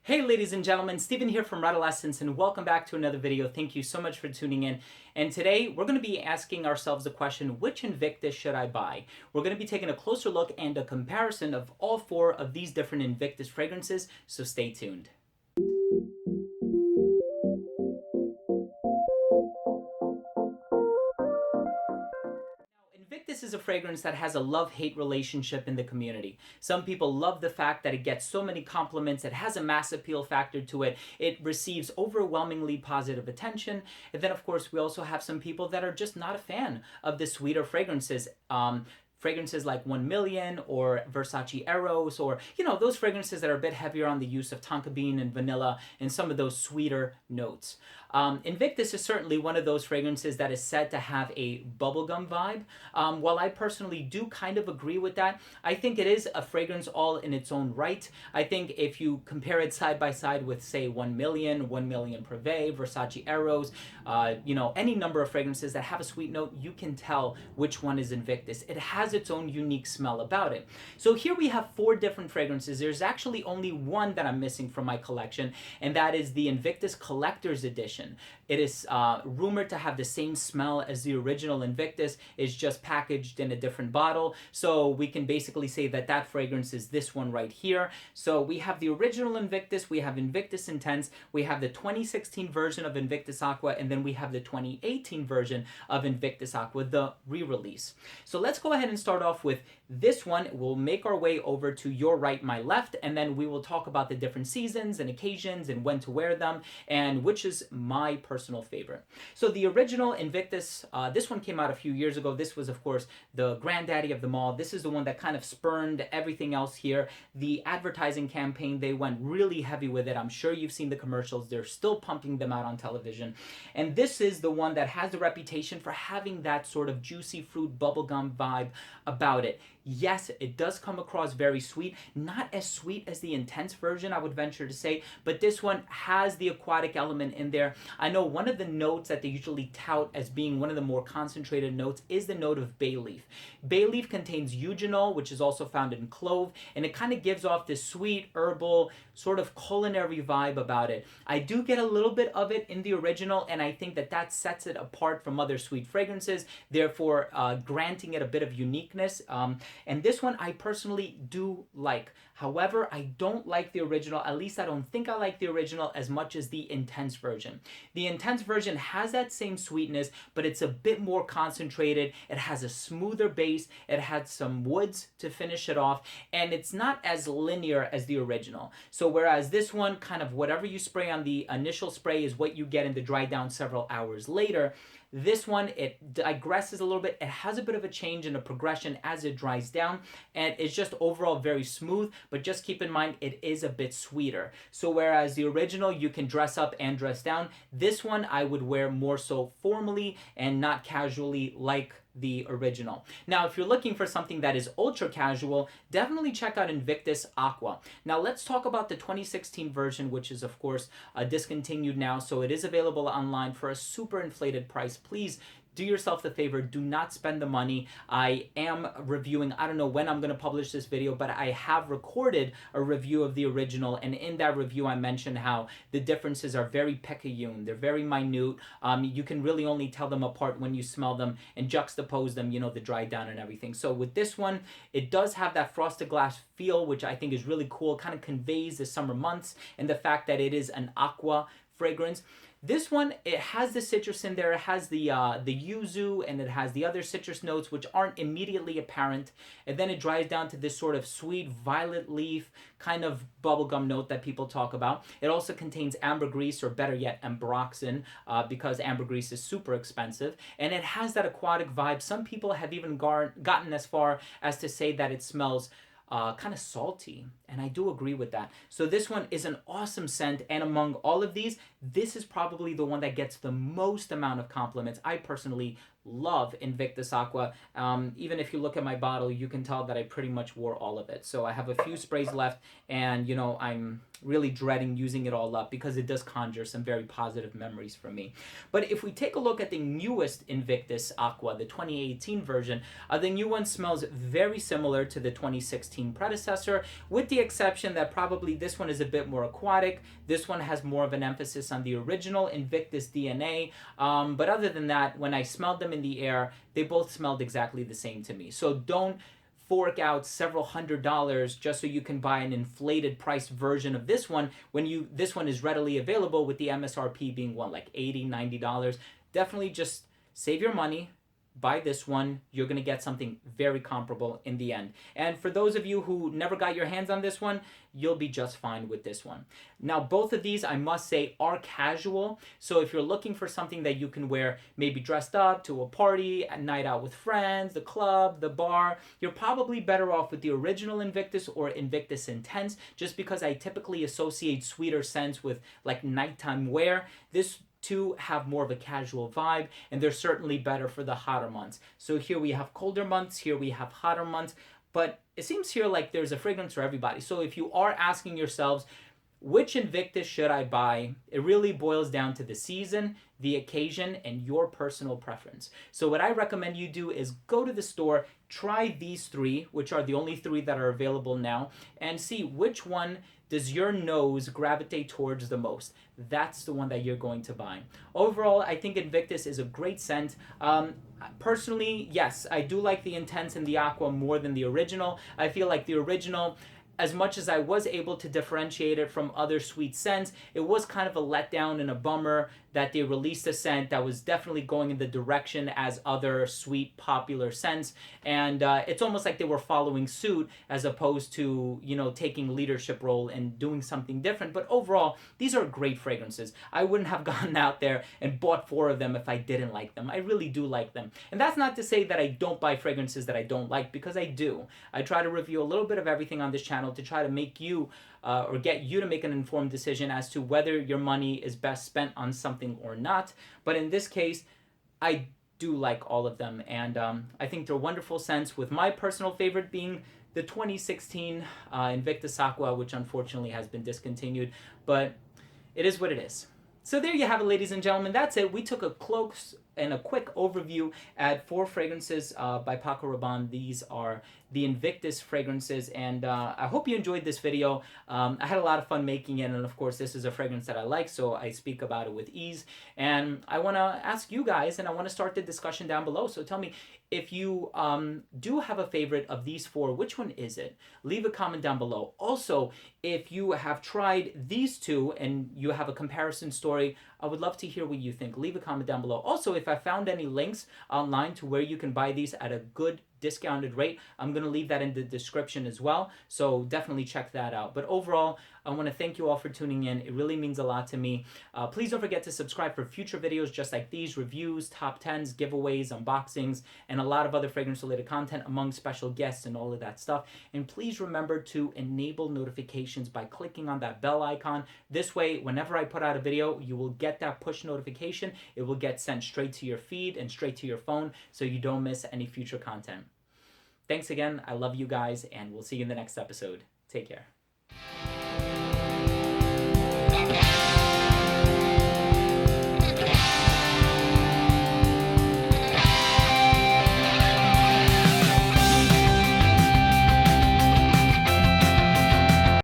Hey ladies and gentlemen, Steven here from Redolessence and welcome back to another video. Thank you so much for tuning in. And today we're going to be asking ourselves the question, which Invictus should I buy? We're going to be taking a closer look and a comparison of all four of these different Invictus fragrances, so stay tuned. Invictus is a fragrance that has a love-hate relationship in the community. Some people love the fact that it gets so many compliments, it has a mass appeal factor to it, it receives overwhelmingly positive attention, and then of course we also have some people that are just not a fan of the sweeter fragrances. Fragrances like 1 Million or Versace Eros, or those fragrances that are a bit heavier on the use of tonka bean and vanilla and some of those sweeter notes. Invictus is certainly one of those fragrances that is said to have a bubblegum vibe. While I personally do kind of agree with that, I think it is a fragrance all in its own right. I think if you compare it side by side with, say, 1 Million, 1 Million Privé, Versace Eros, any number of fragrances that have a sweet note, you can tell which one is Invictus. It has its own unique smell about it. So here we have four different fragrances. There's actually only one that I'm missing from my collection, and that is the Invictus Collector's Edition. It is rumored to have the same smell as the original Invictus. It's just packaged in a different bottle. So we can basically say that that fragrance is this one right here. So we have the original Invictus, we have Invictus Intense, we have the 2016 version of Invictus Aqua, and then we have the 2018 version of Invictus Aqua, the re-release. So let's go ahead and start off with this one. We'll make our way over to your right, my left, and then we will talk about the different seasons and occasions and when to wear them and which is my personal favorite. So the original Invictus, this one came out a few years ago. This was, of course, the granddaddy of them all. This is the one that kind of spurned everything else here. The advertising campaign, they went really heavy with it. I'm sure you've seen the commercials. They're still pumping them out on television. And this is the one that has the reputation for having that sort of juicy fruit bubblegum vibe about it. Yes, it does come across very sweet, not as sweet as the Intense version, I would venture to say, but this one has the aquatic element in there. I know one of the notes that they usually tout as being one of the more concentrated notes is the note of bay leaf. Bay leaf contains eugenol, which is also found in clove, and it kind of gives off this sweet, herbal, sort of culinary vibe about it. I do get a little bit of it in the original, and I think that that sets it apart from other sweet fragrances, therefore granting it a bit of uniqueness. And this one I personally do like. However, I don't like the original. At least I don't think I like the original as much as the Intense version. The Intense version has that same sweetness, but it's a bit more concentrated. It has a smoother base. It had some woods to finish it off, and it's not as linear as the original. So whereas this one, kind of whatever you spray on the initial spray is what you get in the dry down several hours later, this one, it digresses a little bit. It has a bit of a change in a progression as it dries down, and it's just overall very smooth, but just keep in mind it is a bit sweeter. So whereas the original you can dress up and dress down, this one I would wear more so formally and not casually like the original. Now, if you're looking for something that is ultra casual, definitely check out Invictus Aqua. Now, let's talk about the 2016 version, which is, of course, discontinued now, so it is available online for a super inflated price. Please do yourself the favor, do not spend the money. I am reviewing, I don't know when I'm going to publish this video, but I have recorded a review of the original, and in that review I mentioned how the differences are very picayune, they're very minute. You can really only tell them apart when you smell them and juxtapose them, the dry down and everything. So with this one, it does have that frosted glass feel, which I think is really cool, kind of conveys the summer months and the fact that it is an aqua fragrance. This one, it has the citrus in there, it has the yuzu, and it has the other citrus notes which aren't immediately apparent, and then it dries down to this sort of sweet violet leaf kind of bubblegum note that people talk about. It also contains ambergris, or better yet, ambroxan, because ambergris is super expensive, and it has that aquatic vibe. Some people have even gotten as far as to say that it smells kind of salty, and I do agree with that. So this one is an awesome scent, and among all of these, this is probably the one that gets the most amount of compliments. I personally love Invictus Aqua. Even if you look at my bottle, you can tell that I pretty much wore all of it. So I have a few sprays left, and you know, I'm really dreading using it all up because it does conjure some very positive memories for me. But if we take a look at the newest Invictus Aqua, the 2018 version, the new one smells very similar to the 2016 predecessor, with the exception that probably this one is a bit more aquatic. This one has more of an emphasis on the original Invictus DNA. But other than that, when I smelled them in the air, they both smelled exactly the same to me. So don't fork out several $100s just so you can buy an inflated price version of this one when this one is readily available, with the MSRP being what, like $80, $90. Definitely just save your money, buy this one. You're going to get something very comparable in the end. And for those of you who never got your hands on this one, you'll be just fine with this one. Now, both of these, I must say, are casual. So if you're looking for something that you can wear, maybe dressed up to a party, a night out with friends, the club, the bar, you're probably better off with the original Invictus or Invictus Intense, just because I typically associate sweeter scents with like nighttime wear. This two have more of a casual vibe, and they're certainly better for the hotter months. So here we have colder months, here we have hotter months, but it seems here like there's a fragrance for everybody. So if you are asking yourselves, which Invictus should I buy? It really boils down to the season, the occasion, and your personal preference. So what I recommend you do is go to the store, try these three, which are the only three that are available now, and see which one does your nose gravitate towards the most. That's the one that you're going to buy. Overall, I think Invictus is a great scent. Personally, yes, I do like the Intense and the Aqua more than the original. I feel like the original, as much as I was able to differentiate it from other sweet scents, it was kind of a letdown and a bummer that they released a scent that was definitely going in the direction as other sweet popular scents, and it's almost like they were following suit as opposed to, you know, taking leadership role and doing something different. But overall, these are great fragrances. I wouldn't have gone out there and bought 4 of them if I didn't like them. I really do like them, and that's not to say that I don't buy fragrances that I don't like, because I do. I try to review a little bit of everything on this channel to try to make you or get you to make an informed decision as to whether your money is best spent on something or not. But in this case, I do like all of them, and I think they're wonderful scents, with my personal favorite being the 2016 Invictus Aqua, which unfortunately has been discontinued, but it is what it is. So there you have it, ladies and gentlemen. That's it. We took a close and a quick overview at 4 fragrances by Paco Rabanne. These are the Invictus fragrances, and I hope you enjoyed this video. I had a lot of fun making it, and of course this is a fragrance that I like, so I speak about it with ease. And I want to ask you guys, and I want to start the discussion down below. So tell me, if you do have a favorite of these 4, which one is it? Leave a comment down below. Also, if you have tried these 2 and you have a comparison story, I would love to hear what you think. Leave a comment down below. Also, if I found any links online to where you can buy these at a good discounted rate, I'm going to leave that in the description as well, so definitely check that out. But overall, I want to thank you all for tuning in. It really means a lot to me. Please don't forget to subscribe for future videos just like these: reviews, top 10s, giveaways, unboxings, and a lot of other fragrance related content among special guests and all of that stuff. And please remember to enable notifications by clicking on that bell icon. This way, whenever I put out a video, you will get that push notification. It will get sent straight to your feed and straight to your phone, so you don't miss any future content. Thanks again. I love you guys, and we'll see you in the next episode. Take care.